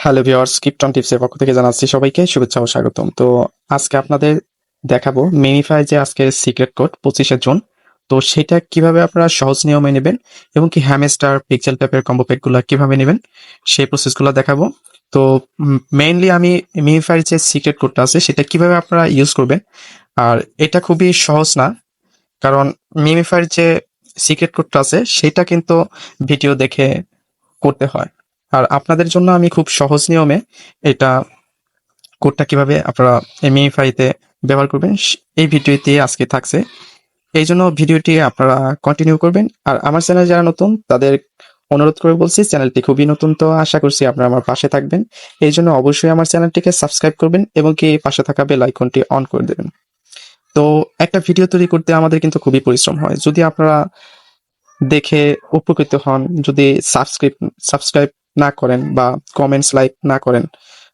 Hello viewers, কিপটন টিপসের পক্ষ থেকে জানাচ্ছি সবাইকে শুভেচ্ছা ও স্বাগতম। তো আজকে আপনাদের দেখাবো মেমিফাই যে আজকে সিক্রেট কোড 25শে জুন। তো সেটা কিভাবে আপনারা সহজ নিয়মে নেবেন এবং কি হ্যামস্টার পিক্সেল ট্যাপের কম্বো প্যাকগুলো কিভাবে নেবেন সেই প্রসেসগুলো দেখাবো। তো মেইনলি আমি মেমিফাইয়ের যে সিক্রেট কোডটা আছে সেটা কিভাবে আপনারা ইউজ করবেন, আর এটা খুবই সহজ না, কারণ মিমিফাইয়ের যে সিক্রেট কোডটা আছে সেটা কিন্তু ভিডিও দেখে করতে হয়। আর আপনাদের জন্য আমি খুব সহজ নিয়মে এটা কোডটা কিভাবে আপনারা মিমিফাইতে ব্যবহার করবেন এই ভিডিওতে আজকে থাকছে। এই জন্য ভিডিওটি আপনারা কন্টিনিউ করবেন। আর আমার চ্যানেল যারা নতুন তাদের অনুরোধ করে বলছি, চ্যানেলটি খুবই নতুন, তো আশা করছি আপনারা আমার পাশে থাকবেন। এই জন্য অবশ্যই আমার চ্যানেলটিকে সাবস্ক্রাইব করবেন এবং কি পাশে থাকা বেল আইকনটি অন করে দেবেন। তো একটা ভিডিও তৈরি করতে আমাদের কিন্তু খুবই পরিশ্রম হয়। যদি আপনারা দেখে উপকৃত হন, যদি সাবস্ক্রাইব না করেন বা কমেন্টস লাইক না করেন,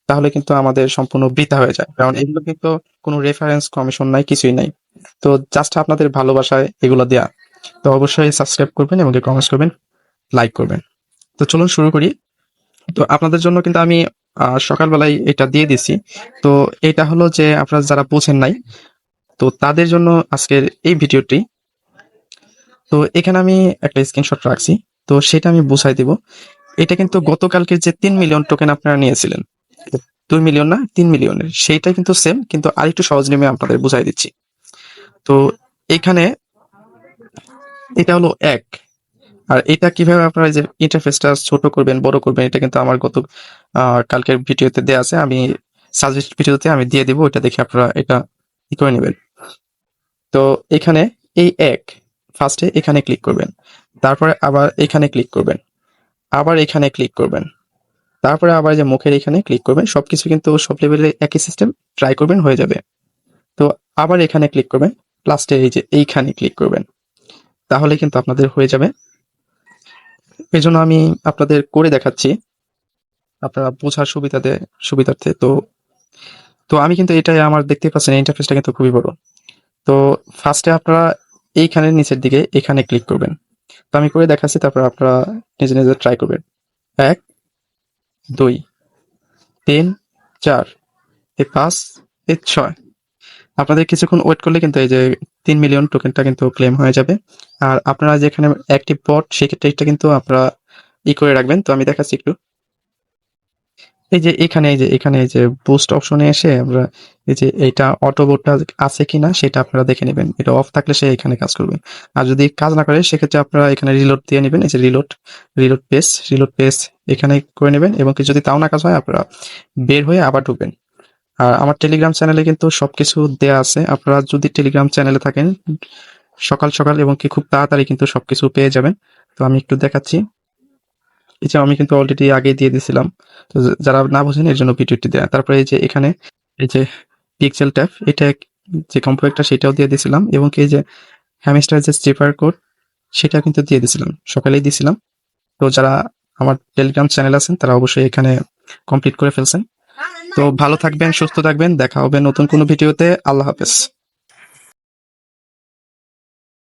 তাহলে কিন্তু আমাদের সম্পূর্ণ বৃথা হয়ে যায়, কারণ এগুলো কিন্তু কোনো রেফারেন্স কমিশন নাই, কিছুই নাই। তো জাস্ট আপনাদের ভালোবাসায় এগুলো দেয়া। তো অবশ্যই সাবস্ক্রাইব করবেন এবং কমেন্টস করবেন, লাইক করবেন। তো চলুন শুরু করি। তো আপনাদের জন্য কিন্তু আমি সকালবেলায় এটা দিয়ে দিছি। তো এটা হলো যে আপনারা যারা বোঝেন নাই, তো তাদের জন্য আজকের এই ভিডিওটি। তো এখানে আমি একটা স্ক্রিনশট রাখছি, তো সেটা আমি বুঝাই দিব। এটা কিন্তু গতকালকের যে 3 মিলিয়ন টোকেন আপনারা নিয়েছিলেন, 2 মিলিয়ন না 3 মিলিয়নের, সেইটা কিন্তু সেম, কিন্তু আরেকটু সহজ নিয়মে আপনাদের বুঝাই দিচ্ছি। তো এখানে এটা হলো এক, আর এটা কিভাবে আপনারা যে ইন্টারফেসটা ছোট করবেন বড় করবেন এটা কিন্তু আমার গত কালকের ভিডিওতে দেওয়া আছে, আমি সাজেস্ট ভিডিওতে আমি দিয়ে দিব, ওইটা দেখে আপনারা এটা ই করে নেবেন। তো এখানে এই এক, ফার্স্টে এখানে ক্লিক করবেন, তারপরে আবার এখানে ক্লিক করবেন, আবার এখানে ক্লিক করবেন, তারপরে আবার যে মুখের এখানে ক্লিক করবেন। সবকিছু কিন্তু সব লেভেলে একই সিস্টেম, ট্রাই করবেন, হয়ে যাবে। তো আবার এখানে ক্লিক করবেন, লাস্টে এই যে এইখানে ক্লিক করবেন, তাহলে কিন্তু আপনাদের হয়ে যাবে। এই জন্য আমি আপনাদের করে দেখাচ্ছি আপনারা বোঝার সুবিধার্থে। তো তো আমি কিন্তু এটা আমার দেখতে পাচ্ছেন ইন্টারফেসটা কিন্তু খুবই বড়। তো ফার্স্টে আপনারা এইখানে নিচের দিকে এখানে ক্লিক করবেন। তো আমি করে দেখাচ্ছি, তারপর আপনারা নিজে নিজে ট্রাই করবেন। 1, 2, 3, 4, এই 5, এই 6। আপনাদের কিছুক্ষণ ওয়েট করলে কিন্তু এই যে 3 মিলিয়ন টোকেনটা কিন্তু ক্লেম হয়ে যাবে। আর আপনারা যেখানে অ্যাক্টিভ বট সেক্ষেত্রে এটা কিন্তু আপনারা করে রাখবেন। তো আমি দেখাচ্ছি একটু। এই যে এখানে এই যে বুস্ট অপশনে এসে আমরা এই যে এইটা অটো বোটটা আছে কিনা সেটা আপনারা দেখে নেবেন। এটা অফ থাকলে সে এখানে কাজ করবে। আর যদি কাজ না করে সেক্ষেত্রে আপনারা এখানে রিলোড দিয়ে নেবেন। এই যে রিলোড পেজ এখানে করে নেবেন, এবং কি যদি তাও না কাজ হয় আপনারা বের হয়ে আবার ঢুকবেন। আর আমার টেলিগ্রাম চ্যানেলে কিন্তু সবকিছু দেয়া আছে। আপনারা যদি টেলিগ্রাম চ্যানেলে থাকেন, সকাল সকাল এবং কি খুব তাড়াতাড়ি কিন্তু সবকিছু পেয়ে যাবেন। তো আমি একটু দেখাচ্ছি। এই যে আমি কিন্তু অলরেডি আগে দিয়ে দিছিলাম। তো যারা না বুঝেন এর জন্য ভিডিওটি দেয়া। তারপরে এই যে এখানে এই যে পিক্সেল ট্যাপ, এটা যে কম্পো একটা সেটাও দিয়ে দিছিলাম, এবং কি এই যে হ্যামস্টার যে স্টিপার কোড সেটা কিন্তু দিয়ে দিছিলাম, সকালেই দিছিলাম। তো যারা আমার টেলিগ্রাম চ্যানেল আছেন তারা অবশ্যই এখানে কমপ্লিট করে ফেলছেন। তো ভালো থাকবেন, সুস্থ থাকবেন, দেখা হবে নতুন কোনো ভিডিওতে। আল্লাহ হাফেজ।